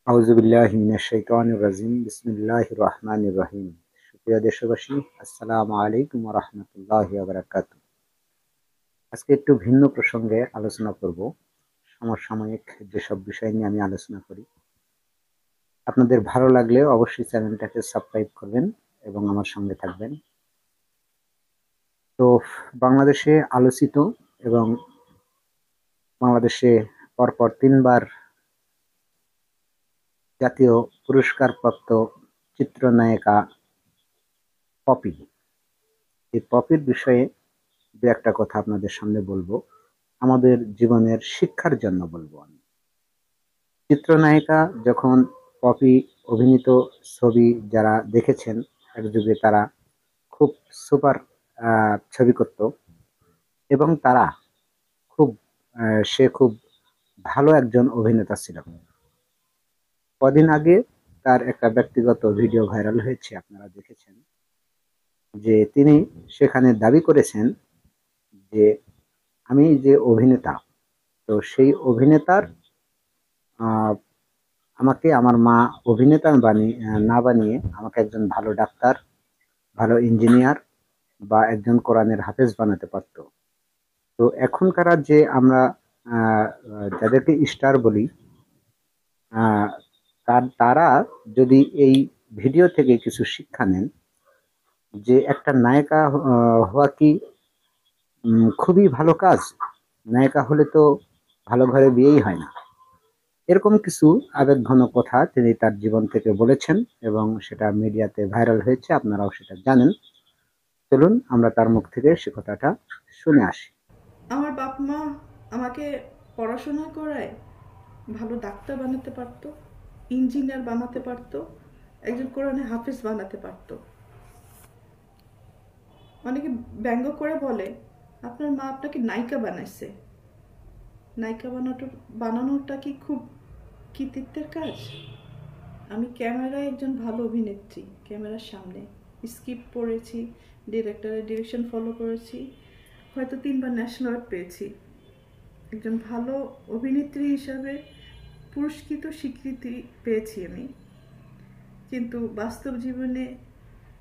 আউযুবিল্লাহি মিনাশ শাইতানির রাজিম বিসমিল্লাহির রহমানির রহিম। সুপ্রিয় দেশবাসী, আসসালামু আলাইকুম ওয়া রাহমাতুল্লাহি ওয়া বারাকাতুহু। আজকে একটু ভিন্ন প্রসঙ্গে আলোচনা করব। সমসাময়িক যেসব বিষয় নিয়ে আমি আলোচনা করি, আপনাদের ভালো লাগলে অবশ্যই চ্যানেলটাকে সাবস্ক্রাইব করবেন এবং আমার সঙ্গে থাকবেন। তো বাংলাদেশে আলোচিত এবং বাংলাদেশে পরপর ৩ বার জাতীয় পুরস্কারপ্রাপ্ত চিত্রনায়িকা পপি। এই পপির বিষয়ে দু একটা কথা আপনাদের সামনে বলবো, আমাদের জীবনের শিক্ষার জন্য বলবো আমি। চিত্রনায়িকা যখন পপি অভিনীত ছবি যারা দেখেছেন, এক যুগে তারা খুব সুপার ছবি করত এবং তারা খুব সে খুব ভালো একজন অভিনেতা ছিল। কদিন আগে তার একটা ব্যক্তিগত ভিডিও ভাইরাল হয়েছে, আপনারা দেখেছেন, যে তিনি সেখানে দাবি করেছেন যে আমি যে অভিনেতা, তো সেই অভিনেতার আহ, আমাকে আমার মা অভিনেতা বানিয়ে না বানিয়ে আমাকে একজন ভালো ডাক্তার, ভালো ইঞ্জিনিয়ার বা একজন কোরআনের হাফেজ বানাতে পারতো। তো এখনকার যে আমরা যাদেরকে স্টার বলি, আহ, তারা যদি এই ভিডিও থেকে কিছু শিক্ষা নেন, যে একটা নায়িকা হওয়া কি খুবই ভালো কাজ? নায়িকা হলে তো ভালো ঘরে বিয়েই হয় না। এরকম কিছু আবেগঘন কথা তিনি তার জীবন থেকে বলেছেন এবং সেটা মিডিয়াতে ভাইরাল হয়েছে, আপনারাও সেটা জানেন। চলুন আমরা তার মুখ থেকে সে কথাটা শুনে আসি। আমার বাপ মা আমাকে পড়াশোনা করায় ভালো ডাক্তার বানাতে পারতো, ইঞ্জিনিয়ার বানাতে পারতো, একজন কোরআনে হাফেজ বানাতে পারতো। অনেকে ব্যঙ্গ করে বলে, আপনার মা আপনাকে নায়িকা বানাইছে। নায়িকা বানানোটা কি খুব কৃতিত্বের কাজ? আমি ক্যামেরায় একজন ভালো অভিনেত্রী, ক্যামেরার সামনে স্ক্রিপ্ট পড়েছি, ডিরেক্টরের ডিরেকশন ফলো করেছি, হয়তো 3বার ন্যাশনাল অ্যাওয়ার্ড পেয়েছি। একজন ভালো অভিনেত্রী হিসাবে পুরস্কৃত স্বীকৃতি পেয়েছি আমি। কিন্তু বাস্তব জীবনে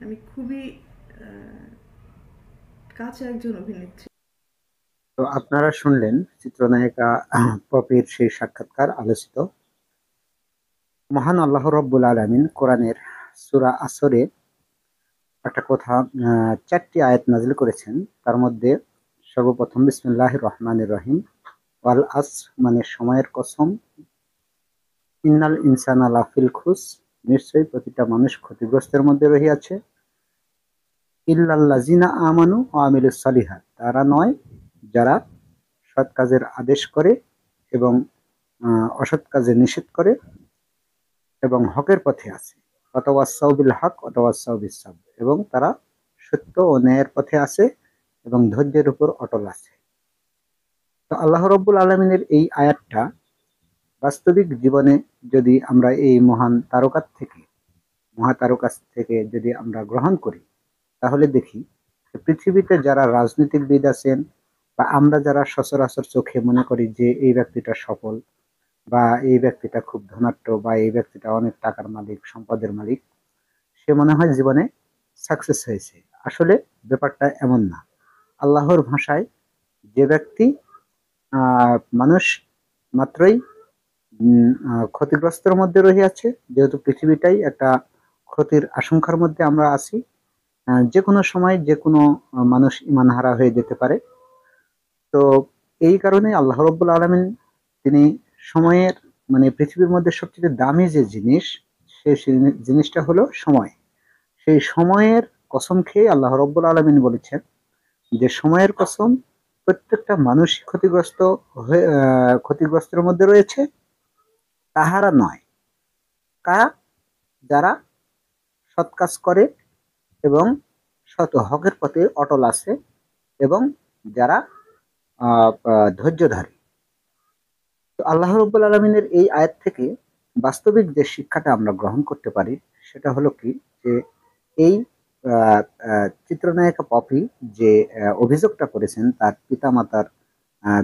আমি খুবই কাছে একজন অভিনেত্রী। তো আপনারা শুনলেন চিত্রনায়িকা পপির সেই সাক্ষাৎকার আলোচিত। মহান আল্লাহ রব্বুল আলামিন কোরআনের সূরা আসরে একটা কথা, 4টি আয়াত নাজিল করেছেন। তার মধ্যে সর্বপ্রথম বিসমিল্লাহির রহমানির রহিম, ওয়াল আসর মানে সময়ের কসম, ইন্নাল ইনসানা লাফিল খুস নিশ্চয়ই প্রতিটা মানুষ ক্ষতিগ্রস্তের মধ্যে রহিয়াছে, ইল্লাল্লাযিনা আমানু ওয়া আমিলুস সালিহাত তারা নয় যারা সৎ কাজের আদেশ করে এবং অসৎ কাজের নিষেধ করে এবং হকের পথে আছে, ওয়াতাওয়াসাউ বিল হক ওয়াতাওয়াসাউ বিস সাবর, এবং তারা সত্য ও ন্যায়ের পথে আছে এবং ধৈর্যের উপর অটল আছে। তো আল্লাহ রব্বুল আলমিনের এই আয়াতটা বাস্তবিক জীবনে যদি আমরা এই মহাতারকা থেকে যদি আমরা গ্রহণ করি, তাহলে দেখি পৃথিবীতে যারা রাজনীতিবিদ আছেন বা আমরা যারা সচরাচর চোখে মনে করি যে এই ব্যক্তিটা সফল বা এই ব্যক্তিটা খুব ধনাঢ্য বা এই ব্যক্তিটা অনেক টাকার মালিক, সম্পদের মালিক, সে মনে হয় জীবনে সাকসেস হয়েছে। আসলে ব্যাপারটা এমন না। আল্লাহর ভাষায় যে ব্যক্তি মানুষ মাত্রই ক্ষতিগ্রস্তের মধ্যে রহিয়াছে, যেহেতু পৃথিবীটাই একটা ক্ষতির আশঙ্কার মধ্যে আমরা আছি, যে কোনো সময় যে কোনো মানুষ ইমানহারা হয়ে যেতে পারে। তো এই কারণে আল্লাহ রব্বুল আলমিন তিনি সময়ের মানে পৃথিবীর মধ্যে সবচেয়ে দামি যে জিনিস, সেই জিনিসটা হলো সময়। সেই সময়ের কসম খেয়ে আল্লাহ রব্বুল আলমিন বলেছেন যে সময়ের কসম, প্রত্যেকটা মানুষ ক্ষতিগ্রস্তের মধ্যে রয়েছে, তাহারা নয় কারা, যারা সৎ কাজ করে এবং সৎ হকের পথে অটল আছে এবং যারা ধৈর্যধারী। তো আল্লাহ রব্বুল আলমিনের এই আয়াত থেকে বাস্তবিক যে শিক্ষাটা আমরা গ্রহণ করতে পারি, সেটা হলো কি, যে এই চিত্রনায়িকা পপি যে অভিযোগটা করেছেন তার পিতামাতার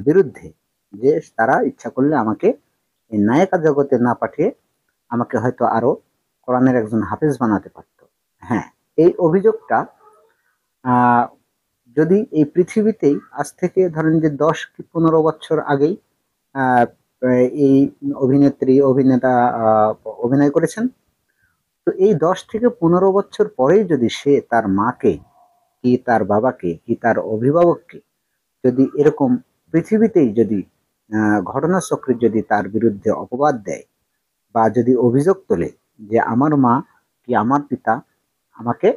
বিরুদ্ধে, যে তারা ইচ্ছা করলে আমাকে এই নায়িকা জগতে না পাঠিয়ে আমাকে হয়তো আরো কোরআনের একজন হাফেজ বানাতে পারত। হ্যাঁ, এই অভিযোগটা আহ, যদি এই পৃথিবীতেই আজ থেকে ধরেন যে 10 কি 15 বছর আগেই আহ, এই অভিনেত্রী অভিনেতা আহ, অভিনয় করেছেন, তো এই 10 থেকে 15 বছর পরেই যদি সে তার মাকে কি তার বাবাকে কি তার অভিভাবককে যদি এরকম পৃথিবীতেই যদি ঘটনাচক্রে যদি তার বিরুদ্ধে অপবাদ দেয় বা যদি অভিযোগ তোলে যে আমার মা কি আমার পিতা আমাকে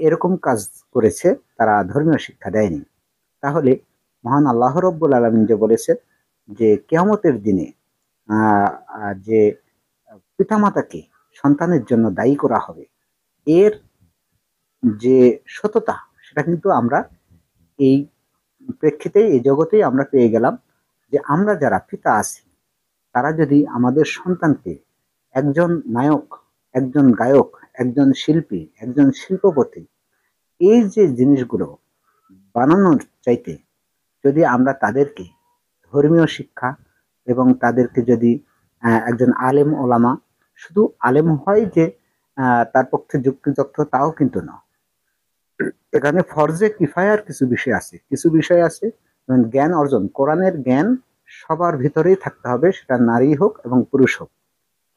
এরকম কাজ করেছে, তারা ধর্মীয় শিক্ষা দেয়নি, তাহলে মহান আল্লাহ রব্বুল আলামিন যে বলেছেন যে কিয়ামতের দিনে যে পিতামাতাকে সন্তানের জন্য দায়ী করা হবে, এর যে সততা সেটা কিন্তু আমরা এই প্রেক্ষিতে এই জগতেই আমরা পেয়ে গেলাম যে আমরা যারা পিতা আছি তারা যদি আমাদের সন্তানকে একজন নায়ক, একজন গায়ক, একজন শিল্পী, একজন শিল্পপতি, এই যে জিনিসগুলো বানানোর চাইতে যদি আমরা তাদেরকে ধর্মীয় শিক্ষা এবং তাদেরকে যদি একজন আলেম ওলামা, শুধু আলেম হয় যে তার পক্ষে যুক্তিযুক্ত তাও কিন্তু না, এখানে ফরজে কিফায়ার কিছু বিষয় আছে, কিছু বিষয় আছে যেমন জ্ঞান অর্জন, কোরআনের জ্ঞান সবার ভিতরেই থাকতে হবে, সেটা নারী হোক এবং পুরুষ হোক।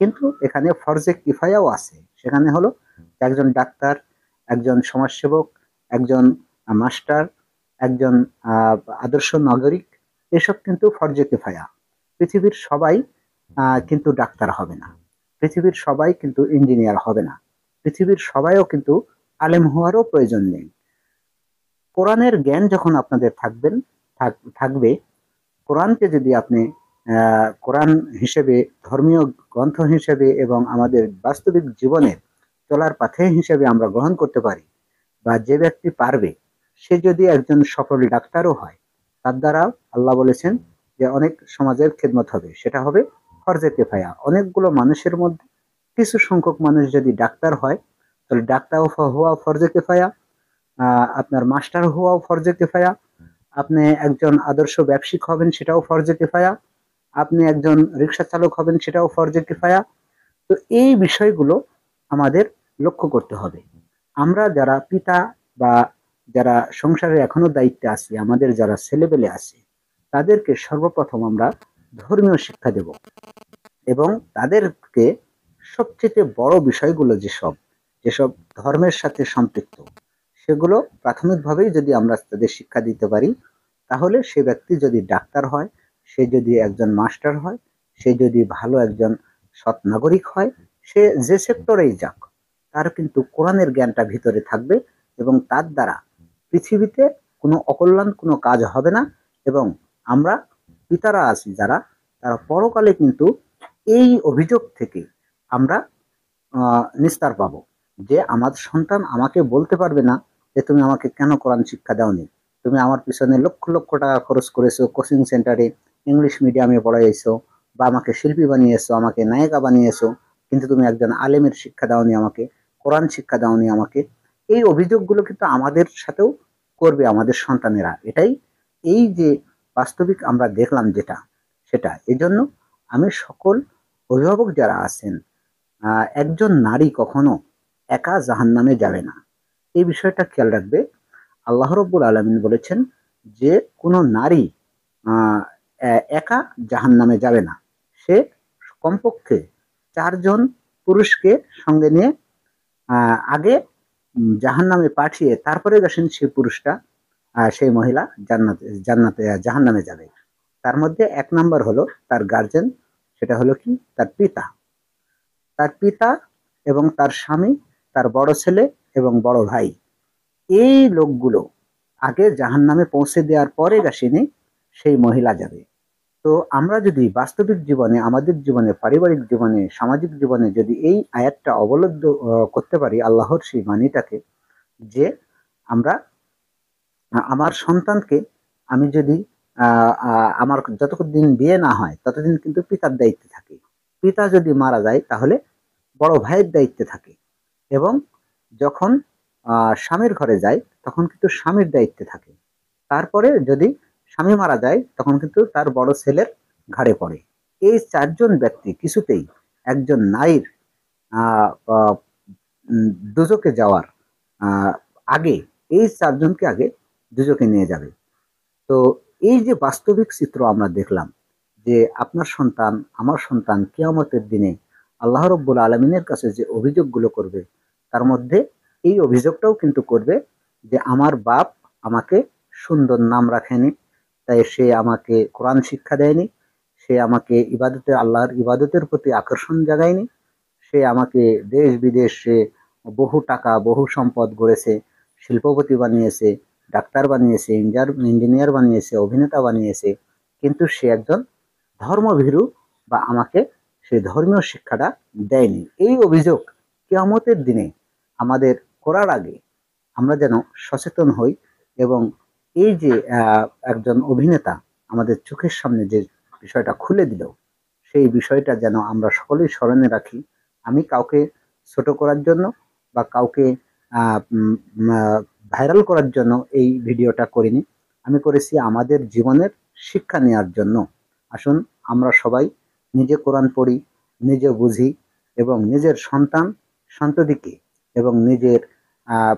কিন্তু এখানে ফরজে কিফায়াও আছে, সেখানে হলো একজন ডাক্তার, একজন সমাজসেবক, একজন মাস্টার, একজন আদর্শ নাগরিক, এসব কিন্তু ফরজে কিফায়া। পৃথিবীর সবাই কিন্তু ডাক্তার হবে না, পৃথিবীর সবাই কিন্তু ইঞ্জিনিয়ার হবে না, পৃথিবীর সবাইও কিন্তু আলেম হওয়ারও প্রয়োজন নেই। কোরআনের জ্ঞান যখন আপনাদের থাকবে, কোরআনকে যদি আপনি কোরআন হিসেবে ধর্মীয় গ্রন্থ হিসেবে এবং আমাদের বাস্তবিক জীবনের চলার পথে হিসেবে আমরা গ্রহণ করতে পারি, বা যে ব্যক্তি পারবে সে যদি একজন সফল ডাক্তারও হয়, তার দ্বারা আল্লাহ বলেছেন যে অনেক সমাজের খেদমত হবে, সেটা হবে ফরজে কিফায়া। অনেকগুলো মানুষের মধ্যে কিছু সংখ্যক মানুষ যদি ডাক্তার হয় তাহলে ডাক্তার হওয়া ফরজে কিফায়া, আপনার মাস্টার হওয়াও ফরজে কিফায়া, আপনি একজন আদর্শ ব্যবসায়িক হবেন সেটাও ফরজে কিফায়া, আপনি একজন রিক্সা চালক হবেন সেটাও ফরজে কিফায়া। তো এই বিষয়গুলো আমাদের লক্ষ্য করতে হবে। আমরা যারা পিতা বা যারা সংসারে এখনো দায়িত্বে আছি, আমাদের যারা ছেলেপেলে আছে, তাদেরকে সর্বপ্রথম আমরা ধর্মীয় শিক্ষা দেব এবং তাদেরকে সবচেয়ে বড় বিষয়গুলো যেসব যেসব ধর্মের সাথে সম্পৃক্ত সেগুলো প্রাথমিকভাবেই যদি আমরা তাদের শিক্ষা দিতে পারি, তাহলে সে ব্যক্তি যদি ডাক্তার হয়, সে যদি একজন মাস্টার হয়, সে যদি ভালো একজন সৎ নাগরিক হয়, সে যে সেক্টরেই যাক, তার কিন্তু কোরআনের জ্ঞানটা ভিতরে থাকবে এবং তার দ্বারা পৃথিবীতে কোনো অকল্যাণ কোনো কাজ হবে না। এবং আমরা পিতারা আছি যারা, তারা পরকালে কিন্তু এই অভিযোগ থেকে আমরা নিস্তার পাবো যে আমার সন্তান আমাকে বলতে পারবে না যে তুমি আমাকে কেন কোরআন শিক্ষা দাওনি, তুমি আমার পিছনে লক্ষ লক্ষ টাকা খরচ করেছো, কোচিং সেন্টারে ইংলিশ মিডিয়ামে পড়াইছো, বা আমাকে শিল্পী বানিয়েছো, আমাকে নায়িকা বানিয়েছো, কিন্তু তুমি একজন আলেমের শিক্ষা দাওনি আমাকে, কোরআন শিক্ষা দাওনি আমাকে। এই অভিযোগগুলো কিন্তু আমাদের সাথেও করবে আমাদের সন্তানেরা। এটাই এই যে বাস্তবিক আমরা দেখলাম যেটা, সেটা এই জন্য আমি সকল অভিভাবক যারা আছেন, একজন নারী কখনো একা জাহান্নামে যাবে না, এই বিষয়টা খেয়াল রাখবে। আল্লাহ রব্বুল আলামিন বলেছেন যে কোনো নারী আহ, একা জাহান্নামে যাবে না, সে কমপক্ষে 4 জন পুরুষকে সঙ্গে নিয়ে আগে জাহান্নামে পাঠিয়ে তারপরে আসেন সেই পুরুষটা, সেই মহিলা জান্নাতে জাহান্নামে যাবে। তার মধ্যে 1 নাম্বার হলো তার গার্জেন, সেটা হলো কি তার পিতা, তার পিতা এবং তার স্বামী, তার বড় ছেলে এবং বড় ভাই, এই লোকগুলো আগে জাহান্নামে পৌঁছে দেওয়ার পরে আসেনি সেই মহিলা যাবে। তো আমরা যদি বাস্তবিক জীবনে, আমাদের জীবনে, পারিবারিক জীবনে, সামাজিক জীবনে যদি এই আয়াতটা অবলম্বন করতে পারি, আল্লাহর সেই বাণীটাকে, যে আমরা আমার সন্তানকে আমি যদি আমার যতদিন বিয়ে না হয় ততদিন কিন্তু পিতার দায়িত্বে থাকে, পিতা যদি মারা যায় তাহলে বড় ভাইয়ের দায়িত্বে থাকে, এবং যখন স্বামীর ঘরে যায় তখন কিন্তু স্বামীর দায়িত্বে থাকে, তারপরে যদি স্বামী মারা যায় তখন কিন্তু তার বড় ছেলের ঘাড়ে পড়ে। এই 4 জন ব্যক্তি কিছুতেই একজন নারীর আহ, আহ, দুজকে যাওয়ার আহ, আগে এই চারজনকে আগে দুজকে নিয়ে যাবে। তো এই যে বাস্তবিক চিত্র আমরা দেখলাম যে আপনার সন্তান আমার সন্তান কিয়ামতের দিনে আল্লাহ রব্বুল আলমিনের কাছে যে অভিযোগগুলো করবে তার মধ্যে এই অভিযোগটাও কিন্তু করবে যে আমার বাপ আমাকে সুন্দর নাম রাখেনি, তাই সে আমাকে কোরআন শিক্ষা দেয়নি, সে আমাকে ইবাদতে আল্লাহর ইবাদতের প্রতি আকর্ষণ জাগায়নি, সে আমাকে দেশ বিদেশে বহু টাকা বহু সম্পদ গড়েছে, শিল্পপতি বানিয়েছে, ডাক্তার বানিয়েছে, ইঞ্জিনিয়ার বানিয়েছে, অভিনেতা বানিয়েছে, কিন্তু সে একজন ধর্মভীরু বা আমাকে সেই ধর্মীয় শিক্ষাটা দেয়নি। এই অভিযোগ কিয়ামতের দিনে আমাদের করার আগে আমরা যেন সচেতন হই এবং এই যে একজন অভিনেতা আমাদের চোখের সামনে যে বিষয়টা খুলে দিল সেই বিষয়টা যেন আমরা সকলেই স্মরণে রাখি। আমি কাউকে ছোট করার জন্য বা কাউকে ভাইরাল করার জন্য এই ভিডিওটা করিনি, আমি করেছি আমাদের জীবনের শিক্ষা নেওয়ার জন্য। আসুন আমরা সবাই নিজে কোরআন পড়ি, নিজে বুঝি এবং নিজের সন্তান সন্ততিকে এবং নিজের আহ,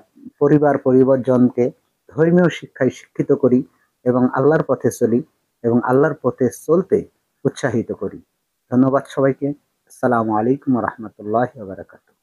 পরিবারজনকে ধর্মীয় শিক্ষায় শিক্ষিত করি এবং আল্লাহর পথে চলি এবং আল্লাহর পথে চলতে উৎসাহিত করি। ধন্যবাদ সবাইকে। আসসালামু আলাইকুম রহমতুল্লাহ বারাকাতুহু।